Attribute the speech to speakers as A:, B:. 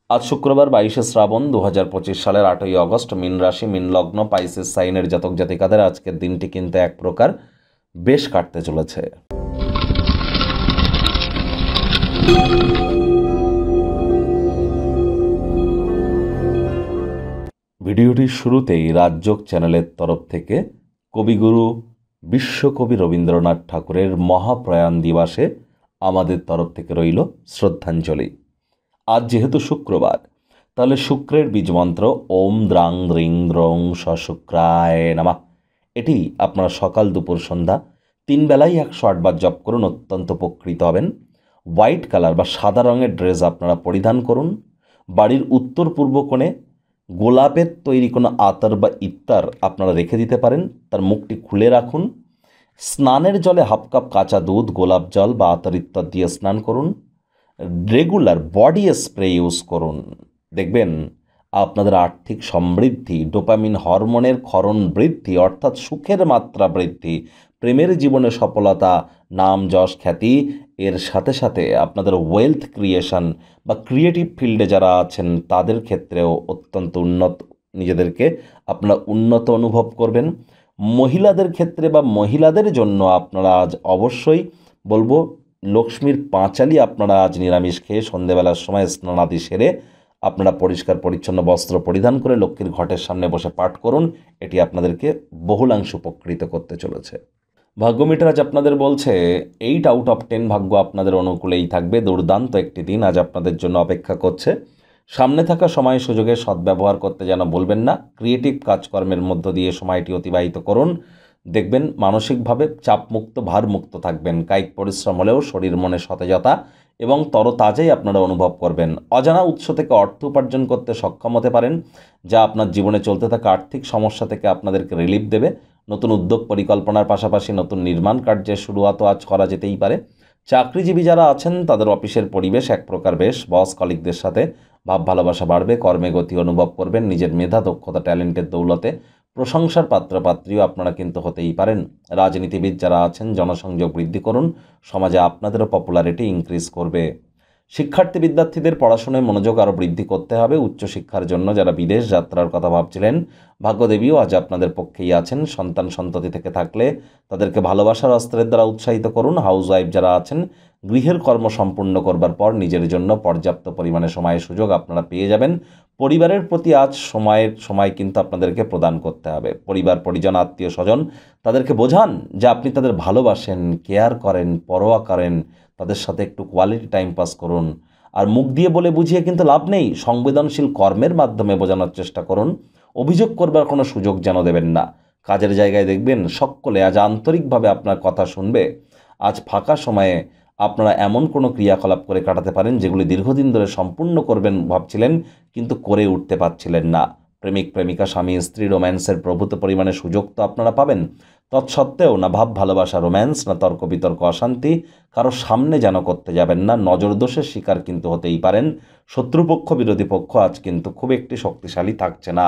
A: আজ শুক্রবার 22শে শ্রাবণ 2025 সালের 8ই অগস্ট। মীন রাশি, মীন লগ্ন, পাইসেস সাইনের জাতক জাতিকাদের আজকের দিনটি কিন্তু এক প্রকার বেশ কাটতে চলেছে। ভিডিওটির শুরুতেই রাজযোগ চ্যানেলের তরফ থেকে কবিগুরু বিশ্বকবি রবীন্দ্রনাথ ঠাকুরের মহাপ্রয়াণ দিবসে আমাদের তরফ থেকে রইল শ্রদ্ধাঞ্জলি। আজ যেহেতু শুক্রবার, তাহলে শুক্রের বীজমন্ত্র ওম দ্রাং দ্রিং দ্রং শুক্রায় নমঃ, এটি আপনারা সকাল দুপুর সন্ধ্যা 3 বেলায় 108 বার জপ করুন, অত্যন্ত উপকৃত হবেন। হোয়াইট কালার বা সাদা রঙের ড্রেস আপনারা পরিধান করুন। বাড়ির উত্তর পূর্ব কোণে গোলাপের তৈরি কোনো আতর বা ইত্তার আপনারা রেখে দিতে পারেন, তার মুখটি খুলে রাখুন। স্নানের জলে হাফ কাপ কাঁচা দুধ, গোলাপ জল বা আতর ইত্যাদ দিয়ে স্নান করুন। রেগুলার বডি স্প্রে ইউজ করুন, দেখবেন আপনাদের আর্থিক সমৃদ্ধি, ডোপামিন হরমোনের ক্ষরণ বৃদ্ধি অর্থাৎ সুখের মাত্রা বৃদ্ধি, প্রেমের জীবনে সফলতা, নাম যশ খ্যাতি, এর সাথে সাথে আপনাদের ওয়েলথ ক্রিয়েশন বা ক্রিয়েটিভ ফিল্ডে যারা আছেন তাদের ক্ষেত্রেও অত্যন্ত নিজেদেরকে আপনারা উন্নত অনুভব করবেন। মহিলাদের ক্ষেত্রে বা মহিলাদের জন্য আপনারা আজ অবশ্যই বলবো লক্ষ্মীর পাঁচালি আপনারা আজ নিরামিষ খেয়ে সন্ধেবেলার সময় স্নানাদি সেরে আপনারা পরিষ্কার পরিচ্ছন্ন বস্ত্র পরিধান করে লক্ষ্মীর ঘটের সামনে বসে পাঠ করুন। এটি আপনাদেরকে বহুলাংশ উপকৃত করতে চলেছে। ভাগ্য মিটার আজ আপনাদের বলছে 8 আউট অফ 10 ভাগ্য আপনাদের অনুকূলেই থাকবে। দুর্দান্ত একটি দিন আজ আপনাদের জন্য অপেক্ষা করছে। সামনে থাকা সময় সুযোগের সদ্ব্যবহার করতে যেন বলবেন না। ক্রিয়েটিভ কাজকর্মের মধ্য দিয়ে সময়টি অতিবাহিত করুন, দেখবেন মানসিকভাবে চাপমুক্ত, ভারমুক্ত থাকবেন। কায়িক পরিশ্রম হলেও শরীর মনে সতেজতা এবং তরতাজাই আপনারা অনুভব করবেন। অজানা উৎস থেকে অর্থ উপার্জন করতে সক্ষম হতে পারেন, যা আপনার জীবনে চলতে থাকা আর্থিক সমস্যা থেকে আপনাদেরকে রিলিফ দেবে। নতুন উদ্যোগ পরিকল্পনার পাশাপাশি নতুন নির্মাণ কার্যের শুরুয়াতও আজ করা যেতেই পারে। চাকরিজীবী যারা আছেন তাদের অফিসের পরিবেশ এক প্রকার বেশ, বস কলিগদের সাথে ভাব ভালোবাসা বাড়বে, কর্মে গতি অনুভব করবেন। নিজের মেধা, দক্ষতা, ট্যালেন্টের দৌলতে প্রশংসার পাত্রপাত্রীও আপনারা কিন্তু হতেই পারেন। রাজনীতিবিদ যারা আছেন জনসংযোগ বৃদ্ধি করুন, সমাজে আপনাদেরও পপুলারিটি ইনক্রিজ করবে। শিক্ষার্থী বিদ্যার্থীদের পড়াশোনায় মনোযোগ আরও বৃদ্ধি করতে হবে। উচ্চশিক্ষার জন্য যারা বিদেশ যাত্রার কথা ভাবছিলেন, ভাগ্যদেবীও আজ আপনাদের পক্ষেই আছেন। সন্তান সন্ততি থেকে থাকলে তাদেরকে ভালোবাসার অস্ত্রের দ্বারা উৎসাহিত করুন। হাউসওয়াইফ যারা আছেন গৃহের কর্ম সম্পূর্ণ করবার পর নিজের জন্য পর্যাপ্ত পরিমাণে সময়ের সুযোগ আপনারা পেয়ে যাবেন। পরিবারের প্রতি আজ সময় কিন্তু আপনাদেরকে প্রদান করতে হবে। পরিবার পরিজন, আত্মীয় স্বজন তাদেরকে বোঝান যে আপনি তাদের ভালোবাসেন, কেয়ার করেন, পরোয়া করেন। তাদের সাথে একটু কোয়ালিটি টাইম পাস করুন। আর মুখ দিয়ে বলে বুঝিয়ে কিন্তু লাভ নেই, সংবেদনশীল কর্মের মাধ্যমে বোঝানোর চেষ্টা করুন। অভিযোগ করবার কোনো সুযোগ যেন দেবেন না। কাজের জায়গায় দেখবেন সকলে আজ আন্তরিকভাবে আপনার কথা শুনবে। আজ ফাঁকা সময়ে আপনারা এমন কোনো ক্রিয়াকলাপ করে কাটাতে পারেন যেগুলি দীর্ঘদিন ধরে সম্পূর্ণ করবেন ভাবছিলেন কিন্তু করে উঠতে পারছিলেন না। প্রেমিক প্রেমিকা, স্বামী স্ত্রী রোম্যান্সের প্রভূত পরিমাণে সুযোগ তো আপনারা পাবেন। তৎসত্ত্বেও না ভাব ভালোবাসা, রোম্যান্স, না তর্ক বিতর্ক, অশান্তি কারো সামনে যেন করতে যাবেন না। নজর দোষের শিকার কিন্তু হতেই পারেন। শত্রুপক্ষ, বিরোধী পক্ষ আজ কিন্তু খুব একটি শক্তিশালী থাকছে না।